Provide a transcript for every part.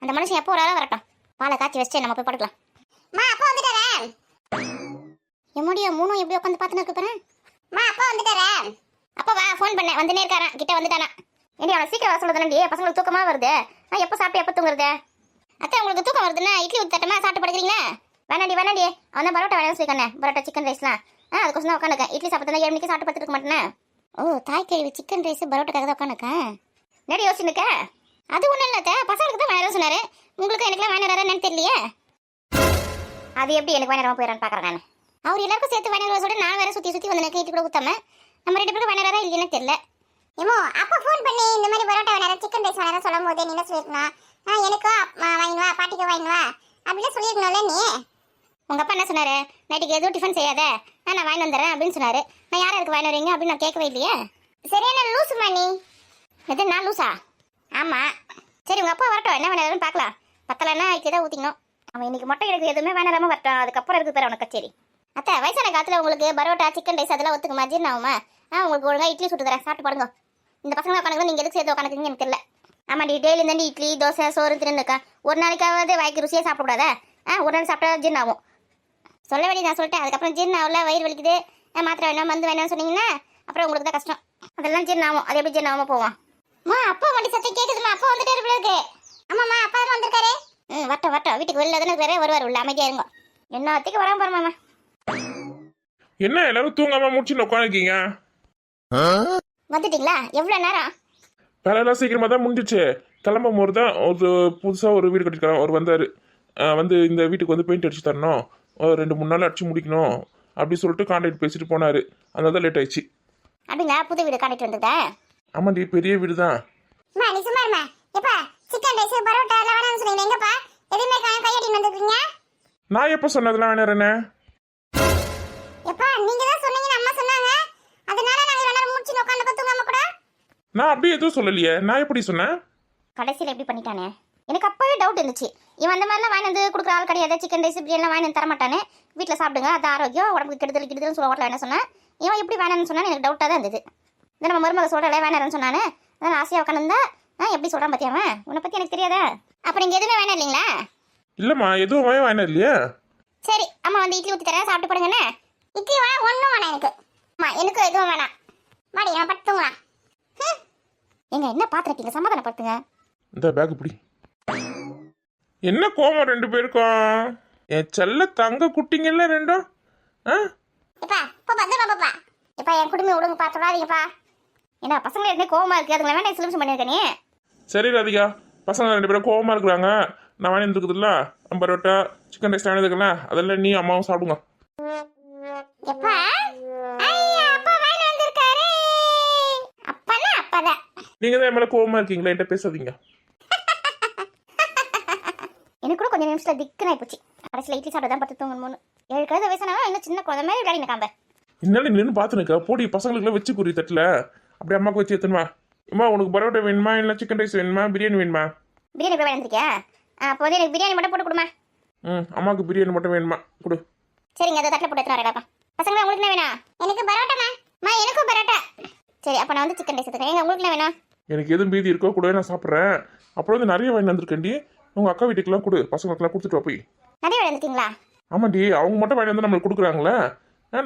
அந்த மனுஷன் எப்போ வராலும் வரட்டும். பாலை காய்ச்சி வச்சு நம்ம போய் படுக்கலாம். மா அப்பா வந்துட்டாரா? எம்முடிய மூணும் எப்படி உட்காந்து பார்த்துன்னு இருக்கு பாரு. மா அப்பா வந்துட்டாரா? அப்பா வா, ஃபோன் பண்ண வந்துனே இருக்காரான், கிட்ட வந்துட்டானா. ஏண்டி அவனை சீக்கிரம் வர சொல்லுதானடி, பசங்களுக்கு தூக்கமா வருது. நான் எப்போ சாப்பிட்டு எப்போ தூங்குறது? அத்தை உங்களுக்கு தூக்கம் வருதுன்னா இட்லி ஊற்றி தட்டமா சாப்பிட்டு படுக்கிறீங்களா? வேணாண்டி அவன் தான் பரோட்டா வேணும்னு சொல்லிக்கானே, பரோட்டா சிக்கன் ரைஸ்லாம். அதுக்கோசம் தான் உட்காந்துக்கேன். இட்லி சாப்பிட்டு 7 மணிக்கு சாப்பிட்டு படுத்துட்டு இருக்க மாட்டேனே. ஓ தாய் கேள்வி, சிக்கன் ரைஸ் பரோட்டாக்காக தான் உட்காந்துக்கேன். நேரம் யோசிச்சுருக்க. அது ஒன்றும் இல்லை, பசங்களுக்கு தான் வேணும் சொன்னாரு. உங்களுக்கு எனக்குலாம் வேணும் என்னன்னு தெரியலையே. அது எப்படி எனக்கு வேணாரமா போயிடறான்னு பார்க்குறேன் நான். அவர் எல்லாருக்கும் சேர்த்து வேணாரம் சொல்லிட்டு நான் வேற சுற்றி வந்து எனக்கு இட்லி கூட ஊற்றாம நம்ம 2 பேரும் வேணாரா இல்லைன்னு தெரியல. ஏமோ அப்போ ஃபோன் பண்ணி இந்த மாதிரி பரோட்டா வேணாரம் சிக்கன் ரைஸ் வேணாரம் சொல்லும் போது நீ என்ன சொல்லியிருக்கணும்? எனக்கும் வாங்கினுவா, பாட்டிக்கு வாங்கினுவா அப்படின்னு சொல்லியிருக்கணும்ல நீ. உங்கள் அப்பா என்ன சொன்னார்? நைட்டுக்கு எதுவும் டிஃபன் செய்யாத, நான் வாங்கி வந்துடுறேன் அப்படின்னு சொன்னார். நான் யாருக்கு வாங்கி வரீங்க அப்படின்னு நான் கேட்கவே இல்லையே. சரியான லூசுமா நீ. எது நான் லூசா? ஆமாம். சரி உங்கள் அப்பா வரட்டும், என்ன வேணாலும் பார்க்கலாம். பத்தலைன்னா இட்லி தான் ஊற்றிக்கணும். அவன் இன்னைக்கு மொட்டை எனக்கு எதுவுமே வேணாமல் வரட்டும், அதுக்கப்புறம் இருக்குது பேர் அவனுக்கு கச்சேரி. அத்தை வயசான காலத்தில் உங்களுக்கு பரோட்டா சிக்கன் ரைஸ் அதெல்லாம் ஒத்துக்குமா? ஜீரணம் ஆகுமா? உங்களுக்கு ஒழுங்காக இட்லி சுட்டு தரேன், சாப்பிட்டு பாருங்க. இந்த பசங்க உட்காந்து நீங்கள் எதுக்கு சேர்த்து உட்காந்துக்குங்க எனக்கு தெரியல. ஆமாடி, டெய்லி தாண்டி இட்லி தோசை சோறு திருந்துக்கா. ஒரு நாளைக்காவது வாய்க்கு ருசியாக சாப்பிடக்கூடாதா? ஒரு நாள் சாப்பிட்டா ஜீரணம் ஆகும். சொல்ல வேண்டிய நான் சொல்லிட்டேன். அதுக்கப்புறம் ஜீரணம் ஆகல, வயிறு வலிக்குது, மாத்திரை வேணாம் மருந்து வேணாம்னு சொன்னீங்கன்னா அப்புறம் உங்களுக்கு தான் கஷ்டம். அதெல்லாம் ஜீரணம் ஆகும். அது எப்படி ஜீரணம் ஆகாமல் போவோம்? அப்பா வண்டி சத்தம் கேட்குதுமா, அப்பா வந்துட்டே இருக்கு. ஆமாம்மா அப்பா தான் வந்திருக்காரு. வட்டம் வீட்டுக்கு வெளில தானே வேற வருவார், உள்ள அமைதியா இருங்க. என்னத்துக்கு வராம பாருமாமா. என்ன எல்லாரும் தூங்காம முடிச்சுன்னு உட்காந்துருக்கீங்க? வந்துட்டீங்களா? எவ்வளவு நேரம்? வேலையெல்லாம் சீக்கிரமா தான் முடிஞ்சிச்சு. கிளம்பும் போது தான் புதுசாக ஒரு வீடு கட்டிருக்காரு. அவர் வந்தார். வந்து இந்த வீட்டுக்கு வந்து பெயிண்ட் அடிச்சு தரணும், 2-3 நாள் அடிச்சு முடிக்கணும் அப்படி சொல்லிட்டு கான்ட்ராக்ட் பேசிட்டு போனார். அதனால தான் லேட் ஆயிடுச்சு. அப்படிங்களா? புது வீடு கான்ட்ராக்ட் வந்துட்டேன். ஆமாண்டி, பெரிய வீடு தான். நான் எப்போ சொன்னதெல்லாம் வேணாம். நான் அப்படியே எதுவும் சொல்லலையே. நான் எப்படி சொன்னேன்? கடைசியில் எப்படி பண்ணிட்டானே, எனக்கு அப்பவே டவுட் இருந்துச்சு. இவன் அந்த மாதிரிலாம் வாங்கி வந்து கொடுக்குற ஆள் கிடையாது. சிக்கன் ரைஸ் பிரியாணிலாம் வாங்கி தர மாட்டானே. வீட்டில் சாப்பிடுங்க, அது ஆரோக்கியம், உடம்புக்கு கெடுதல் சொல்ல ஹோட்டலில் என்ன சொன்னேன். இவன் எப்படி வேணான்னு சொன்னான்னு எனக்கு டவுட்டாக தான் இருந்தது. இந்த நம்ம மருமக சொல்கிறல வேணான்னு சொன்னானே, அதான் ஆசையாக உட்காந்துருந்தா எப்படி சொல்கிறான் பார்த்தியாம. உன்னை பற்றி எனக்கு தெரியாதா? அப்புறம் இங்கே எதுவுமே வேணாம் இல்லைங்களா? இல்லைம்மா, எதுவுமே வேணாம் இல்லையா? சரி அம்மா வந்து இட்லி ஊற்றி தரேன், சாப்பிட்டு போடுங்கண்ணே. இட்லி வேணாம், ஒன்றும் வேணாம் எனக்கு. எனக்கும் எதுவும் வேணாம். மாடி நான் படுத்துங்களா? எங்க என்ன பார்த்துருக்கீங்க, சமாதானப்படுத்துங்க. இந்த பேக் இப்படி என்ன கோவம் 2 பேருக்கும்? என் செல்ல தங்க குட்டிங்கல்ல ரெண்டும். என் குடும்பம் விடுங்க, பார்த்துடாதீங்கப்பா. என்ன பசங்க என்ன கோவமா இருக்கு, அதுங்களை வேணா சொல்யூஷன் பண்ணிருக்க நீ. சரி ராதிகா, பசங்க 2 பேரும் கோவமா இருக்கிறாங்க. நான் வாங்கி வந்துருக்குதுல்ல பரோட்டா சிக்கன் ரைஸ் வாங்கிருக்கல, அதெல்லாம் நீ அம்மாவும் சாப்பிடுங்க. நீங்க தான் என் மேல கோவமா இருக்கீங்களா? என்கிட்ட பேசாதீங்க. எனக்கு கூட கொஞ்சம் நிமிஷத்துல திக்குனாய் போச்சு. கடைசியில் இட்லி சாப்பிட்டு தான் பத்து தூங்கணும். 7 கழுத வயசானவன் இன்னும் சின்ன குழந்தை மாதிரி விளையாடி காம்ப. என்னால நின்று பார்த்துனுக்கா போடி, பசங்களுக்குலாம் வச்சு குறி தட்டில் அப்படியே அம்மாவுக்கு வச்சு எடுத்துனுவா. அம்மா உனக்கு பரோட்டா வேணுமா இல்லை சிக்கன் ரைஸ் வேணுமா பிரியாணி வேணுமா? பிரியாணி போய் வாங்கிருக்கியா? அப்போ வந்து எனக்கு பிரியாணி மட்டும் போட்டு கொடுமா. அம்மாவுக்கு பிரியாணி மட்டும் வேணுமா? கொடு. சரிங்க, அதை தட்டில் போட்டு எடுத்துன்னு வரேன். பசங்களா உங்களுக்கு என்ன வேணும்? எனக்கு பரோட்டாமா. எனக்கும் பரோட்டா. சரி அப்போ நான் வந்து சிக்கன் ரைஸ் எடுத்துக்கிறேன். எங்க உங்களுக்கு என்ன வேணும்? எனக்கு எதுவும் மீதி இருக்கோ கூட, நான் சாப்பிட்றேன். அப்புறம் வந்து நிறைய வாங்கி வந்திருக்கேன்டி, உங்கள் அக்கா வீட்டுக்கெல்லாம் கொடு, பசங்களுக்குலாம் கொடுத்துட்டு வா போய். நிறைய வாங்கி வந்துட்டீங்களா? ஆமாண்டி, அவங்க மட்டும் வாங்கி வந்து நம்மளுக்கு கொடுக்குறாங்களே,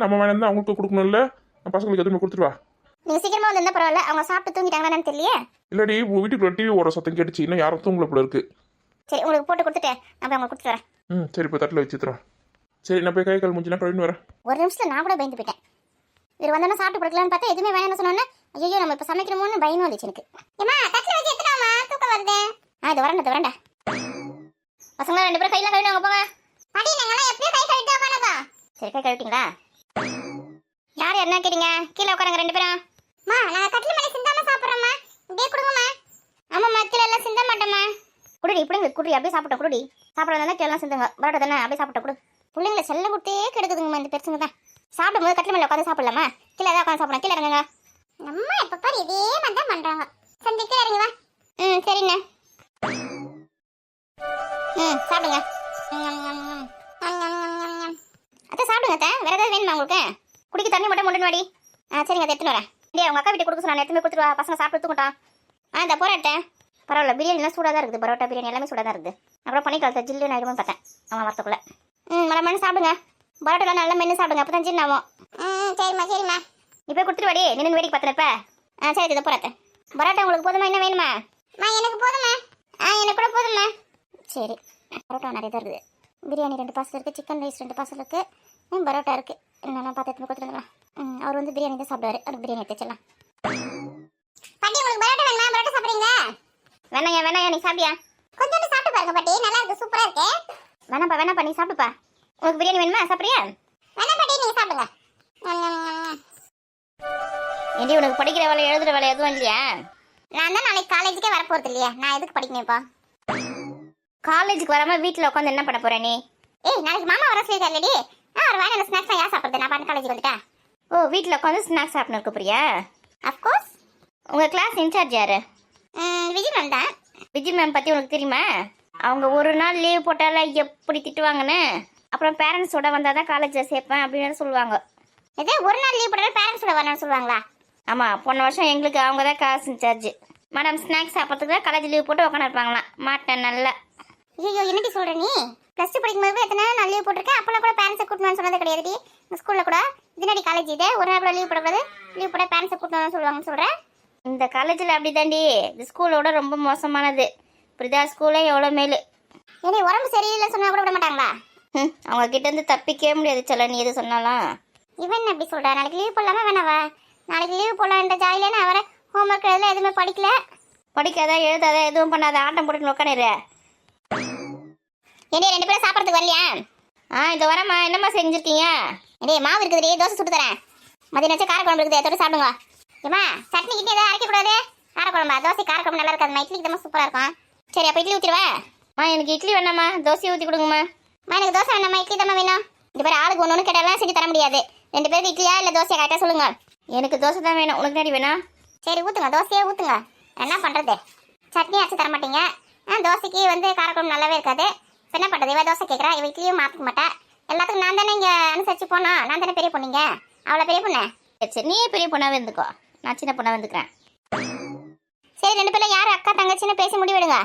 நம்ம வாங்கி வந்து அவங்களுக்கு கொடுக்கணும்ல. பசங்களுக்கு எதுவுமே கொடுத்துட்டு வா. நீங்கள் சீக்கிரமாக வந்து இருந்தால் பரவாயில்ல, அவங்க சாப்பிட்டு தூங்கிட்டாங்களான்னு தெரியலையே. இல்லடி, வீட்டுக்குள்ள டிவி ஓட சத்தம் கேட்டுச்சு, இன்னும் யாரும் தூங்கல போல இருக்கு. சரி உங்களுக்கு போட்டு கொடுத்துட்டு நான் உங்களுக்கு கொடுத்துட்டு வரேன். சரி இப்போ தட்டில் வச்சுத்துறேன். சரி நான் போய் கை கால் முடிஞ்சுனா கழுவின்னு வரேன். ஒரு நிமிஷத்தில் நான் கூட பயந்து போயிட்டேன். இவர் வந்தோன்னா சாப்பிட்டு கொடுக்கலான்னு பார்த்தா எதுவுமே வேணும்னு சொன்னோன்னே ஐயோ நம்ம இப்போ சமைக்கிறோமோன்னு பயனும் வந்துச்சு எனக்கு. தூக்கம் வருது. இது வரண்டா பசங்க 2 பேரும் கையெல்லாம் கழுவிடுவாங்க போங்க. சரி கை கழுவிட்டீங்களா? யார் என்ன கேட்டீங்க? கீழே உட்காருங்க 2 பேரும். ஆமாம்மா, கீழே எல்லாம் சிந்த மாட்டோம்மா. குடுடி இப்படிங்க குடி, அப்படியே சாப்பிட்ட குடுடி. சாப்பிட வந்தா கீழே சிந்துங்க. பரோட்டா தானே, அப்படியே சாப்பிட்ட குடு. பிள்ளைங்களை செல்ல கொடுத்தே கெடுக்குதுங்கம்மா இந்த பெருசுங்க தான். சாப்பிடும் போது கட்டில் மேலே உட்காந்து சாப்பிடலாமா? கீழே தான் உட்காந்து சாப்பிடலாம். கீழே இறங்குங்க. நம்ம எப்போ பாரு இதே மாதிரி தான் பண்ணுறாங்க. சந்தி கீழே இறங்குவா. சரிண்ணே. சாப்பிடுங்க. அத்தை சாப்பிடுங்க அத்தை. வேற ஏதாவது வேணுமா உங்களுக்கு? குடிக்க தண்ணி மட்டும் முண்டு வாடி. சரிங்க அதை எடுத்துன்னு வரேன். இல்லையா உங்கள் அக்கா வீட்டுக்கு கொடுக்க சொன்னா எடுத்துமே கொடுத்துருவா. பசங்க சாப்பிட்டு தூங்கட்டான். இந்த போராட்டேன். பரவாயில்ல, பிரியாணிலாம் சூடாக தான் இருக்குது. பரோட்டா பிரியாணி எல்லாமே சூடாக தான் இருக்குது. அப்புறம் பண்ணிக்கலாம் ஜில்லு ஆகிடுமே பார்த்தேன் அவன் வரத்துக்குள்ளே. மழை சாப்பிடுங்க. பரோட்டாலாம் நல்லா மென்று சாப்பிடுங்க, அப்போ தான் ஜின்னு ஆகும். சரிம்மா. இப்போ கொடுத்துட்டு வாடி, நின்று வேடிக்கை பார்த்துருப்ப. சரி இதை போகிறேன். பரோட்டா உங்களுக்கு போதுமா, என்ன வேணுமா? எனக்கு போதுமா. எனக்கு கூட போதுமா. சரி, பரோட்டா நிறைய தான் இருக்குது. பிரியாணி 2 பார்சல் இருக்குது, சிக்கன் ரைஸ் 2 பார்சல் இருக்குது, பரோட்டா இருக்குது. என்னென்ன பார்த்து எடுத்து கொடுத்துருங்களா. அவர் வந்து பிரியாணி தான் சாப்பிடுவார். அது பிரியாணி எடுத்து வச்சிடலாம். பாட்டி உங்களுக்கு பரோட்டா வேணுமா? பரோட்டா சாப்பிட்றீங்க? வேணாங்க நீ சாப்பிட்டியா? கொஞ்சோண்டு சாப்பிட்டு பாருங்க பாட்டி, நல்லா இருக்கு, சூப்பராக இருக்கு. வேணாப்பா நீ சாப்பிடுப்பா. உங்களுக்கு பிரியாணி வேணுமா? சாப்பிட்றியா? வேணாம் பாட்டி, நீங்கள் சாப்பிடுங்க. ஏண்டி உனக்கு படிக்கிற வேலை எழுதுகிற வேலை எதுவும் இல்லையா? நான் தான் நாளைக்கு காலேஜுக்கே வரப்போகிறது இல்லையா, நான் எதுக்கு படிக்கணும்ப்பா? காலேஜுக்கு வராமல் வீட்டில் உட்காந்து என்ன பண்ண போகிற நீ? நாளைக்கு மாமா வர சொல்லியிருக்காருலடி. அவர் வேணும் ஸ்நாக்ஸ் யார் சாப்பிட்றது? நான் பாட்டு காலேஜுக்கு வந்துட்டேன். ஓ, வீட்டில் உட்காந்து ஸ்நாக்ஸ் சாப்பிட்னு இருக்க போறியா? அஃப்கோர்ஸ். உங்கள் கிளாஸ் இன்சார்ஜ் யார்? விஜய் மேம் தான். விஜய் மேம் பற்றி உனக்கு தெரியுமா? அவங்க ஒரு நாள் லீவ் போட்டால எப்படி திட்டுவாங்கன்னு. அப்புறம் பேரண்ட்ஸோட வந்தால் தான் காலேஜில் சேர்ப்பேன் அப்படின்னு சொல்லுவாங்க. எதோ ஒரு நாள் லீவ் போட்டாலும் பேரண்ட்ஸோட வரணும்னு சொல்லுவாங்களா? ஆமாம், போன வருஷம் எங்களுக்கு அவங்க தான் கிளாஸ் இன்சார்ஜ். மேடம் ஸ்நாக்ஸ் சாப்பிட்றதுக்கு தான் காலேஜ் லீவ் போட்டு உட்காந்துருப்பாங்களாம். மாட்டேன் நல்லா. ஐயோ என்னடி சொல்கிற நீ? +2 படிக்கும்போது எத்தனை நாள் லீவ் போட்டிருக்கேன். அப்போல்லாம் கூட பேரண்ட்ஸை கூட்டணும்னு சொன்னது கிடையாது. இந்த ஸ்கூலில் கூட இதுனாடி காலேஜ் இது ஒரு நாள் கூட லீவ் போடக்கூடாது, லீவ் போட பேரண்ட்ஸை கூட்டணும்னு சொல்லுவாங்கன்னு சொல்கிறேன். இந்த காலேஜில் அப்படி தாண்டி. இந்த ஸ்கூலோட ரொம்ப மோசமானது. இப்படிதா ஸ்கூலே எவ்வளோ மேலு. ஏன்னா உடம்பு சரியில்லைன்னு சொன்னால் கூட விட மாட்டாங்களா? அவங்க கிட்ட இருந்து தப்பிக்கவே முடியாது. சொல்ல நீ எது சொன்னாலும். இவன் எப்படி சொல்கிறா? நாளைக்கு லீவ் போடலாமா வேணாவா? நாளைக்கு லீவ் போடலான்ற ஜாயிலேன்னு அவரை ஹோம்ஒர்க் எழுதல, எதுவுமே படிக்காத எழுதாத எதுவும் பண்ணாத, ஆட்டம் போட்டு உட்காந்துரு. ஏடி 2 பேரும் சாப்பிட்றதுக்கு வரலையா? இந்த வரமா. என்னம்மா செஞ்சுருக்கீங்க? ஏடி மாவு இருக்குதுடி, தோசை சுட்டு தரேன். மதியம் வச்சு காரக்குழம்பு இருக்குது, தொட்டு சாப்பிடுங்க. ஏம்மா சட்னி கிட்டே எதாவது அரைக்கக்கூடாது. காரக்குழம்பா? தோசை காரக்குழம்பு நல்லா இருக்காதுமா, இட்லிக்கு தான் சூப்பராக இருக்கும். சரி அப்போ இட்லி ஊற்றிடுவேன். எனக்கு இட்லி வேணாம்மா, தோசையை ஊற்றி கொடுங்கம்மா. எனக்கு தோசை வேணாம்மா, இட்லி தான் வேணும். இந்த பேர் ஆளுக்கு ஒன்று கேட்டாலாம் செஞ்சு தர முடியாது. 2 பேருக்கு இட்லியா இல்லை தோசையை கரெக்டாக சொல்லுங்க. எனக்கு தோசை தான் வேணும். உனக்கு தாடி வேணும்? சரி ஊற்றுங்க, தோசையே ஊற்றுங்க. என்ன பண்ணுறது, சட்னி அரைச்சி தர மாட்டீங்க. தோசைக்கு வந்து காரக்குழம்பு நல்லாவே இருக்காது. என்ன பண்ணுறது? இவ தோசை கேட்குறா, இவ இட்லியும் மாற்றிக்க மாட்டேன். எல்லாத்துக்கும் நான் தானே இங்கே அனுசரிச்சு போனோம். நான் தானே பெரிய பொண்ணுங்க. அவ்வளோ பெரிய பொண்ணு. சரி நீயே பெரிய பொண்ணாவே இருந்துக்கோ, நான் சின்ன பொண்ணாக வந்துக்கிறேன். சரி 2 பேரும் யார் அக்கா தங்கச்சின்னு பேசி முடிவிடுங்க.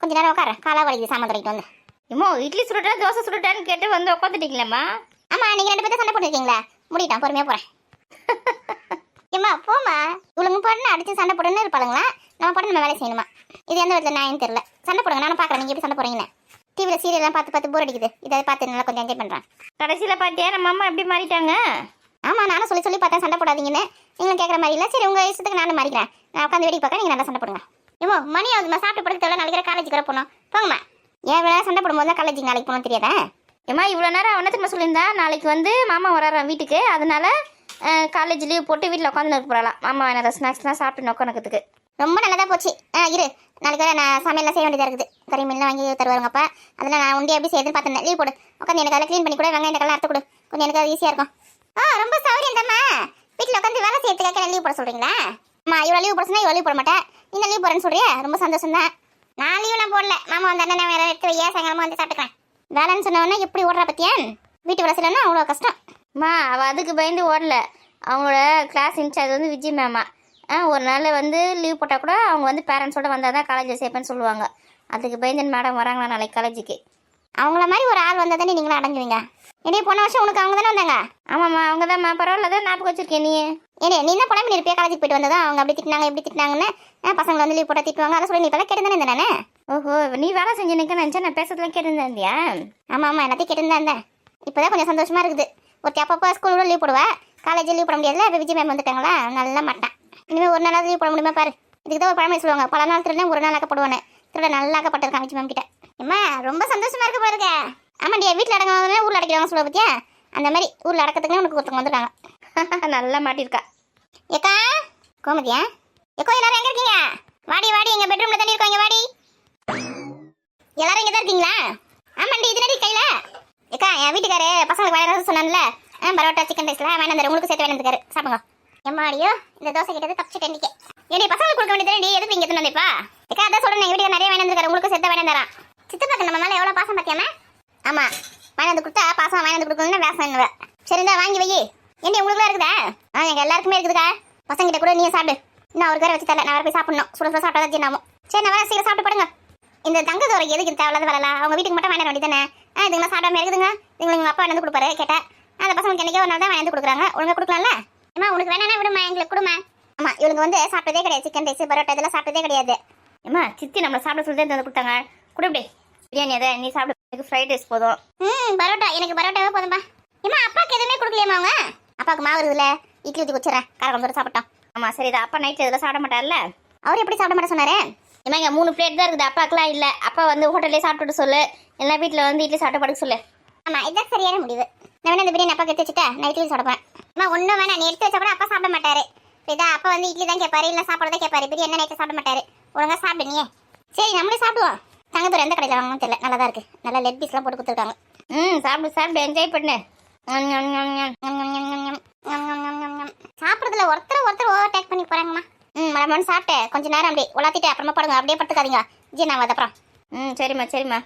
கொஞ்ச நேரம் உட்கார, காலா வலிக்குது சாமான் துறைக்கு வந்து. இம்மோ இட்லி சுட்டுட்டா தோசை சுட்டுட்டான்னு கேட்டு வந்து உட்காந்துட்டீங்களேம்மா? ஆமாம், நீங்கள் 2 பேரும் சண்டை போட்டுருக்கீங்களா? முடிட்டான், பொறுமையாக போகிறேன். ஏம்மா போமா, இவளுங்க போட்டு அடிச்சு சண்டை போட்டுன்னு இருப்பாளுங்களா? நம்ம போட்டு நம்ம வேலை செய்யணுமா? இது எந்த விதத்தில் நியாயம் தெரியல. சண்டை போடுங்க, நானும் பார்க்குறேன் நீங்கள் எப்படி சண்டை போடுறீங்கன்னு. டிவியில் சீரியல்லாம் பார்த்து போர் அடிக்குது. இதை பார்த்து நல்லா கொஞ்சம் என்ஜாய் பண்ணுறேன். கடைசியில் பார்த்தியா நம்ம அம்மா எப்படி மாறிட்டாங்க? ஆமாம், நானும் சொல்லி பார்த்தேன் சண்டை போடாதீங்கன்னு. நீங்களும் கேட்குற மாதிரி இல்லை. சரி உங்கள் இஷ்டத்துக்கு நானும் மாறிக்கிறேன். நான் உட்காந்து வேடிக்கை பார்க்க, நீங்கள் நல்லா சண்டை போடுங்க. ஏமோ மணி ஆகுதுமா, சாப்பிட்டு படுக்க தேவை. நாளைக்கு காலேஜுக்கு வர போகணும். போங்கம்மா. ஏன் வேலை சண்டை போடும்போது தான் காலேஜுக்கு நாளைக்கு போகணும் தெரியாதா? ஏம்மா இவ்வளோ நேரம் அவனத்துக்கு சொல்லியிருந்தா நாளைக்கு வந்து மாமா வரான் வீட்டுக்கு, அதனால காலேஜ் லீவ் போட்டு வீட்டில் உட்காந்து இருக்க போகலாம். மாமா வேணாம் ஸ்நாக்ஸ்லாம் சாப்பிட்டு உட்காந்துக்கிறதுக்கு. ரொம்ப நல்லதாக போச்சு. இரு நாளைக்கு வேறு நான் சமையல்லாம் செய்ய வேண்டியதாக இருக்குது. கறி மீன்லாம் வாங்கி தருவாருங்கப்பா. அதெல்லாம் நான் உண்டி எப்படி செய்யுதுன்னு பார்த்துருந்தேன். லீவ் போடு, உட்காந்து எனக்கு அதெல்லாம் க்ளீன் பண்ணி கூட வெங்காயம் தக்காளி அறுத்து கொடு. கொஞ்சம் எனக்கு அது ஈஸியாக இருக்கும். ரொம்ப சௌரியம் தாம்மா. வீட்டில் உட்காந்து வேலை செய்யறதுக்காக லீவ் போட சொல்கிறீங்களா? அம்மா இவ்வளோ லீவ் போட சொன்னால் இவ்வளோ லீவ் போட மாட்டேன். இன்னும் லீவ் போடுறேன்னு சொல்றியா? ரொம்ப சந்தோஷம் தான். நான் லீவ்லாம் போடல. மாமா வந்து அண்ணன் வேறு எடுத்து வையா, சாயங்காலமாக வந்து சாப்பிட்டுக்கிறேன். வேலைன்னு சொன்னவொன்னே எப்படி ஓடுறா பத்தியா? வீட்டு வர சொல்லணும்னா அவ்வளோ கஷ்டம். அம்மா அவள் அதுக்கு பயந்து ஓடல. அவங்களோட கிளாஸ் இன்சார்ஜ் வந்து விஜய் மேமா. ஒரு நாள் வந்து லீவ் போட்டால் கூட அவங்க வந்து பேரண்ட்ஸோடு வந்தால் தான் காலேஜில் சேர்ப்பேன்னு சொல்லுவாங்க. அதுக்கு பயந்து மேடம் வராங்களா நாளைக்கு காலேஜுக்கு? அவங்கள மாதிரி ஒரு ஆள் வந்தால் தானே நீங்களும் அடங்குவீங்க. ஏனே போன வருஷம் உனக்கு அவங்க தானே வந்தாங்க? ஆமாம்மா அவங்க தான்மா. பரவாயில்ல தான் ஞாபகம் வச்சிருக்கேன். நீ தான் புலம்பி இருப்பியா காலேஜுக்கு போயிட்டு வந்ததா? அவங்க அப்படி திட்டினாங்க எப்படி திட்டினாங்கன்னு பசங்களை வந்து லீவ் போட்டால் திட்டுவாங்க. அதை சொல்லி நீ இப்போலாம் கேட்டு தானே இருந்தேன் நான். ஓஹோ நீ வேலை செஞ்சுன்னு நினச்சா நான் பேசுறதுலாம் கேட்டுருந்தேன்யா? ஆமாம் எல்லாத்தையும் கேட்டுருந்தா இருந்தேன். இப்போ தான் கொஞ்சம் சந்தோஷமாக இருக்குது. ஒருத்தி அப்பப்போ ஸ்கூலோட லீவ் போடுவா, காலேஜில் லீவ் போட முடியாதுல. இப்போ விஜய் மேம் வந்துட்டாங்களா, நல்லா மாட்டேன். இனிமேல் ஒரு நாளாவது லீவ் போட முடியுமா பாரு. இதுக்கு தான் ஒரு பழமொழி சொல்லுவாங்க, பல நாள் திருட ஒரு நாள் ஆக்கப்படுவானு. திருட நல்லா ஆக்கப்பட்டிருக்கான் விஜய் மேம் கிட்ட. அம்மா ரொம்ப சந்தோஷமா இருக்கு பாருங்க. ஆமாண்டியா வீட்டில் அடங்க ஊரில் அடைக்கிறவங்க சொல்ல பத்தியா? அந்த மாதிரி ஊரில் அடக்கத்துக்குன்னு உனக்கு ஒருத்தவங்க வந்துருக்காங்க. நல்லா மாட்டிருக்கா. ஏக்கா கோமதியா? ஏக்கோ எல்லாரும் எங்கே இருக்கீங்க? வாடி எங்கள் பெட்ரூமில் தண்ணி இருக்கோங்க. வாடி எல்லாரும் இங்கே தான் இருக்கீங்களா? ஆமாண்டி இது நடி கையில். ஏக்கா என் வீட்டுக்காரு பசங்களுக்கு வேலை சொன்னான்ல, பரோட்டா சிக்கன் ரைஸ்லாம் வேணாம், உங்களுக்கு சேர்த்து வேணுந்துக்காரு. சாப்பிடுங்க. எம்மாடியோ இந்த தோசை கிட்டது தப்பிச்சுட்டேன் இன்னைக்கு. ஏடி பசங்களுக்கு கொடுக்க வேண்டியது எதுக்கு இங்கே எடுத்துனேப்பா? ஏக்கா அதான் சொல்கிறேன், எங்கள் வீட்டுக்கு நிறைய வேணுந்துக்காரு, உங்களுக்கு சேர்த்து வேணாம். சித்தப்பாக்கு நம்ம மேலே எவ்வளோ பாசம் பார்த்தியாமா? ஆமாம் வாங்கினது கொடுத்தா பாசம் வாங்கினது கொடுக்கணும்னு வேசம். சரிந்தா வாங்கி வை. ஏண்டி உங்களுக்குலாம் இருக்குதா? எங்கள் எல்லாருக்குமே இருக்குதுக்கா. பசங்கிட்ட கூட நீ சாப்பிடு. இன்னும் அவருக்கு வேறு வச்சு தரல, நான் வேறு போய் சாப்பிடணும். சுட சாப்பிட்டா தான் ஜீர்ணாகும். சரி நான் வரேன், சீக்கிரம் சாப்பிட்டு படுங்க. இந்த தங்க தோரை எதுக்கு தேவையில்லாத வரலாம், அவங்க வீட்டுக்கு மட்டும் வாங்கிட வேண்டியதானே. இதுங்களா சாப்பிடாம இருக்குதுங்க. இதுங்களை எங்கள் அப்பா வந்து கொடுப்பாரு கேட்டா. அந்த பசங்களுக்கு என்னைக்கோ ஒரு நாள் தான் வாங்கி கொடுக்குறாங்க, ஒழுங்கா கொடுக்கலாம்ல. அம்மா உனக்கு வேணா விடுமா, எங்களுக்கு கொடுமா. ஆமா இவங்க வந்து சாப்பிட்டதே கிடையாது, சிக்கன் ரைஸ் பரோட்டா இதெல்லாம் சாப்பிட்டதே கிடையாது. ஏம்மா சித்தி நம்மளை சாப்பிட சொல்லி தான் கொடுத்தாங்க. கூட இப்படி பிரியாணி அதை நீ சாப்பிட, ஃப்ரைட் ரைஸ் போதும். பரோட்டா எனக்கு பரோட்டாவே போதும்பா. ஏமா அப்பாவுக்கு எதுவுமே கொடுக்கலையாமா அவங்க? அப்பாவுக்கு மாவு இருக்குதுல, இட்லி ஊற்றி வச்சுறேன், காரக்குழம்பு சாப்பிட்டோம். ஆமா சரி, இது அப்பா நைட்டு இதெல்லாம் சாப்பிட மாட்டார்ல. அவர் எப்படி சாப்பிட மாட்டேன் சொன்னாரு? ஏமா இங்கே 3 பிளேட் தான் இருக்குது, அப்பாக்கெல்லாம் இல்லை. அப்பா வந்து ஹோட்டல்லே சாப்பிட்டுட்டு சொல்லு, எல்லா வீட்டில் வந்து இட்லி சாப்பிட்டு படுக்க சொல்லு. ஆமா இதுதான் சரியான முடிவு. நான் வேணா இந்த பிரியாணி அப்பா எடுத்து வச்சுட்டா நைட்லயும் சாப்பிடுவேன். அம்மா ஒன்றும் வேணாம், நீ எடுத்து வச்சா கூட அப்பா சாப்பிட மாட்டாரு. இதா அப்பா வந்து இட்லி தான் கேட்பாரு, இல்லை சாப்பாடு தான் கேட்பாரு. பிரியாணி நைட்டு சாப்பிட மாட்டாரு. ஒழுங்கா சாப்பிடு நீ. சரி நம்மளே சாப்பிடுவோம். தங்கத்தூர் எந்த கடையில் வாங்கணும்னு தெரியல, நல்லா தான் இருக்கு. நல்லா லெக் பீஸ்லாம் போட்டு கொடுத்துருக்காங்க. சாப்பிடு சாப்பிடு, என்ஜாய் பண்ணு. சாப்பிட்றதுல ஒருத்தர் ஓவர் டேக் பண்ணி போறாங்கம்மா. மழை சாப்பிட்டு கொஞ்ச நேரம் அப்படியே உலாத்திட்டு அப்புறமா படுங்க, அப்படியே படுத்துக்காதீங்க. ஜி நான் அப்புறம். சரிம்மா சரிம்மா.